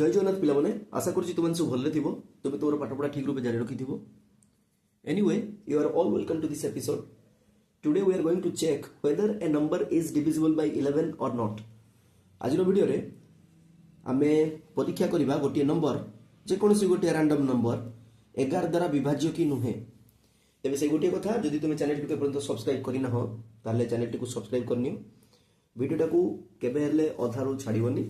जय जगन्नाथ पिला माने आशा करूँ तुम सब भले थी तुम तुम पाठपढ़ा ठीक रूप जारी रखी anyway you are all welcome to this episode today we are going to check whether a number is divisible by 11 और नॉट। आज वीडियो रे आमे परीक्षा करबा गोटे नंबर जेकोसी गोटे रैंडम नंबर 11 द्वारा विभाज्य कि नुहे। तेज से गोटे कथा जदि तुम चैनल को पर्यंत सब्सक्राइब करना हो ताले चैनल को सब्सक्राइब करनी वीडियोटा को केबे हेले अधारू छाड़बनी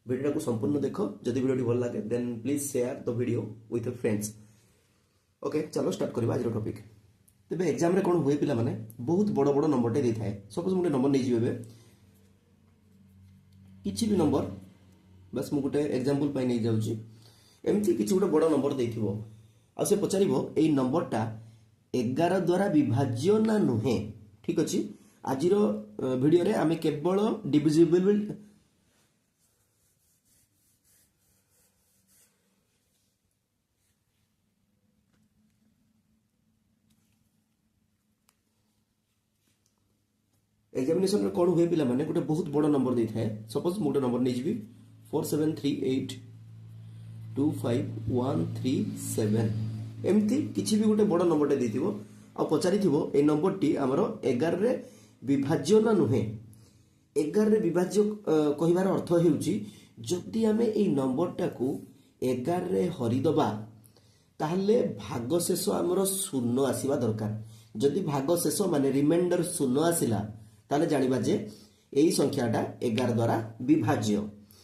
वीडियो को संपूर्ण देख जदि वीडियो भल लगे then please share the video with friends. Okay चलो स्टार्ट करबा आज टॉपिक। तेबे एग्जाम रे कोन हुए पिला माने बहुत बड़ बड़ नंबर टे देथाय। सपोज मुटे नंबर नै जिबे किछि भी नंबर बस मु गुटे एग्जांपल पाई नै जाउची एमती किछि गुटे बड़ नंबर देथिबो आ से पचारिबो एई नंबरटा 11 द्वारा विभाज्य ना नुहे। ठीक अछि आजिर वीडियो रे आमे केवल डिविजिबल एग्जामिनेशन में कौन हुए पिला माने गोटे बहुत बड़ नंबर दे थाए। सपोज मोटे नंबर नहीं जीवी 4738251137 एमती किछि भी गोटे बड़ नंबर दे दिथिबो आ पचारि थिबो ए नंबर टी हमरो 11 रे विभाज्य ना नुहे। 11 रे विभाज्य कहिबार अर्थ हेउची जदि हमें ए नंबरटा को 11 रे हरि दबा ताहले भाग शेष हमरो शून्य आसीबा दरकार। जदि भाग शेष माने रिमाइंडर शून्य आसिला ताले जानिबा जे एई संख्याटा 11 द्वारा विभाज्य।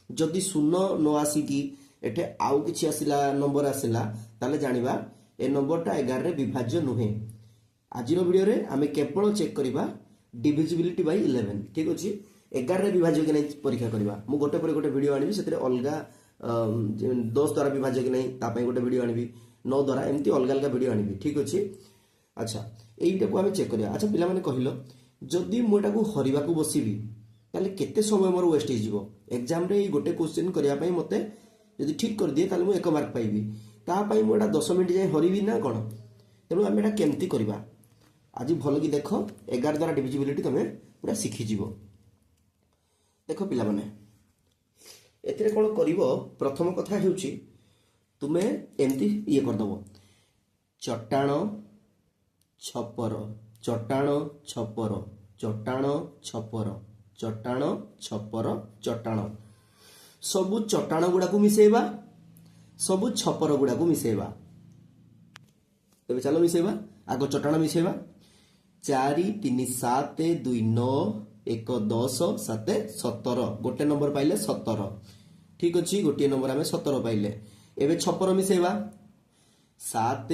जदि शून्य न आसिकी एठे आउ किछि आसिला नंबर आसिला ताले जानिबा ए नंबरटा 11 रे विभाज्य नुहे। आजिर वीडियो रे आमे केवल चेक करिबा डिविजिबिलिटी बाय 11। ठीक अछि 11 रे विभाज्य कि नै परीक्षा करिबा। मु गोटे पर गोटे वीडियो आनिबी सेतरे अलगा 10 द्वारा विभाज्य कि नै ता पय गोटे वीडियो आनिबी 9 द्वारा एमती अलगा अलगा वीडियो आनिबी। ठीक अछि अच्छा एईटा को आमे चेक करिया। अच्छा पिला माने कहिलो जदि मोटा को हरिबा को बसिबी ताले केते समय मोर वेस्ट हो जिवो। एग्जाम रे गोटे क्वेश्चन करिया पय मते जदि ठीक कर दिए ताले मु 1 मार्क पाइबी ता पय मोटा 10 मिनिट जाय हरिबी ना कोन। तेनु आमे एटा केमती करबा आज भल कि देखो 11 द्वारा डिविजिबिलिटी तमे पूरा सिखि जिवो। देखो पिला माने एथिरे कोन करिवो प्रथम कथा हेउची तुमे एमती ये कर दबो चट्टाण छपर चट्टाण छपर चट्टाण छपर चट्टाण छपर चट्टाण सबु चट्टाण गुडा को मिसेबा सबु छपर गुडा को मिसेबा। तबे चलो मिसेबा आगो चट्टाण मिसेबा 4 3 7 2 9 1 10 7 17 गोटे नंबर पाइले 17। ठीक अछि गोटे नंबर हमें 17 पाइले। एबे छपर मिसेबा 7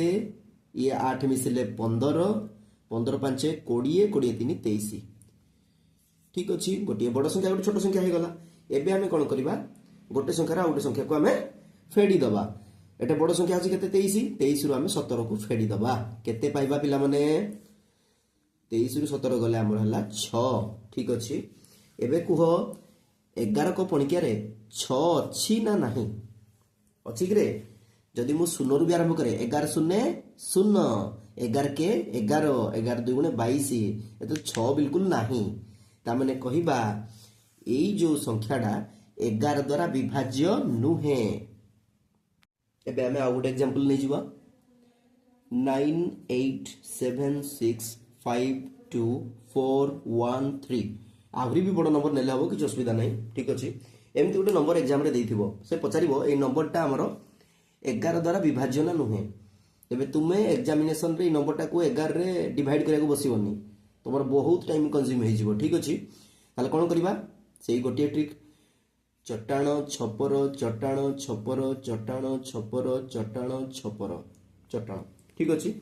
ये 8 मिसले 15 15 5 20 20 3 23। ठीक अछि गोटे बड़ संख्या गोटे छोट संख्या हे गला। एबे हमें कोन करबा गोटे संख्या रा गोटे संख्या को हमें फेडी दबा। एटा बड़ संख्या अछि केते 23 23 रु हमें 17 को फेडी दबा केते पाइबा पिला माने 23 रु 17 गले हमर हला 6। ठीक अछि एबे कुह 11 को पणिकिया रे 6 अछि ना नाही अछि रे। जदि मु 0 रु भी आरंभ करे 11 0 0 11 के 11 11 2 गुणे 22 ए तो 6 बिल्कुल नाही। ता माने कहिबा एई जो संख्याटा 11 द्वारा विभाज्य नुहे। एबे हमें आउट एग्जांपल नै जिबा 9876524241 आहुरी भी बड़ नंबर नेले हबो कि असुविधा नहीं। ठीक अछि एमती गोटे नंबर एग्जाम रे देथिबो से पचारिबो ए नंबरटा हमरो 11 द्वारा विभाज्य ना नुहे। तेबे तुमे एग्जामिनेशन रे नंबरटा को 11 रे डिवाइड करिया को बसिबोनी तमर बहुत टाइम कंज्यूम हे जिवो। ठीक अछि ताले कोन करबा सेही गोटे ट्रिक चट्टाण छपर चट्टाण छपर चट्टाण छपर चट्टाण छपर चट्टाण। ठीक अछि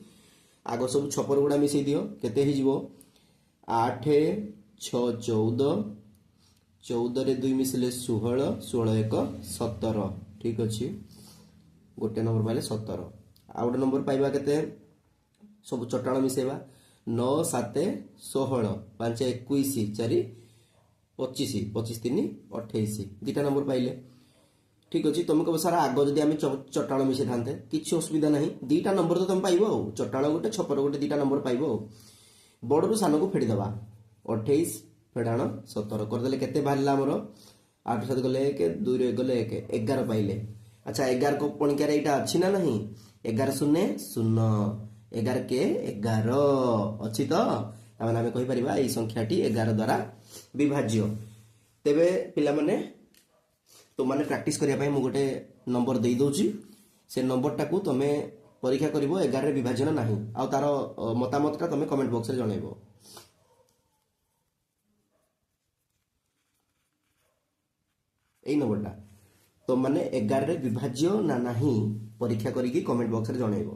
आगो सब छपर गुडा मिसै दियो केते हे जिवो 8 6 14 14 रे 2 मिसले 16 16 1 17। ठीक अछि गोटे नंबर पाइले 17 आ गोटे नंबर पाइबा केते सब चट्टाण मिसेबा 9 7 16 5 21 4 25 25 3 28 दुटा नंबर पाइले। ठीक अछि तुम को सारा आगो जदि हम चट्टाण मिसे थांते किछि असुविधा नहीं दुटा नंबर तो तुम पाइबो चट्टाण गोटे छपर गोटे दुटा नंबर पाइबो। बड़ रु सान को फेडी दबा 28 फेडाण 17 कर देले केते बाहरला हमरो आठ सहित गले 1 2 रे गले 1 11 पाइले अच्छा 11 को पणिकार एटा अछि ना नहीं 11 शून्य शून्य 11 के 11 अछि तो ताମାନେ ଆମେ କହିପାରିବା এই সংখ্যাটি 11 দ্বারা বিভাজ্য তেবে পিলামানে তো মানে প্র্যাকটিস করিয়া পাই মু গোটে নম্বর দেই দউছি से नंबरटा को तुम परीक्षा कर 11 विभाजन ना आ तार मतामतटा तुम कमेंट बॉक्स रे जनइबो এই नंबरटा तो माने 11 विभाज्य ना नहीं परीक्षा करिकी कमेंट बॉक्स रे जनइबो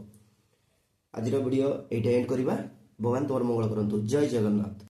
आज वीडियो एटा एंड करबा भगवान तोर मंगल करंतु जय जगन्नाथ।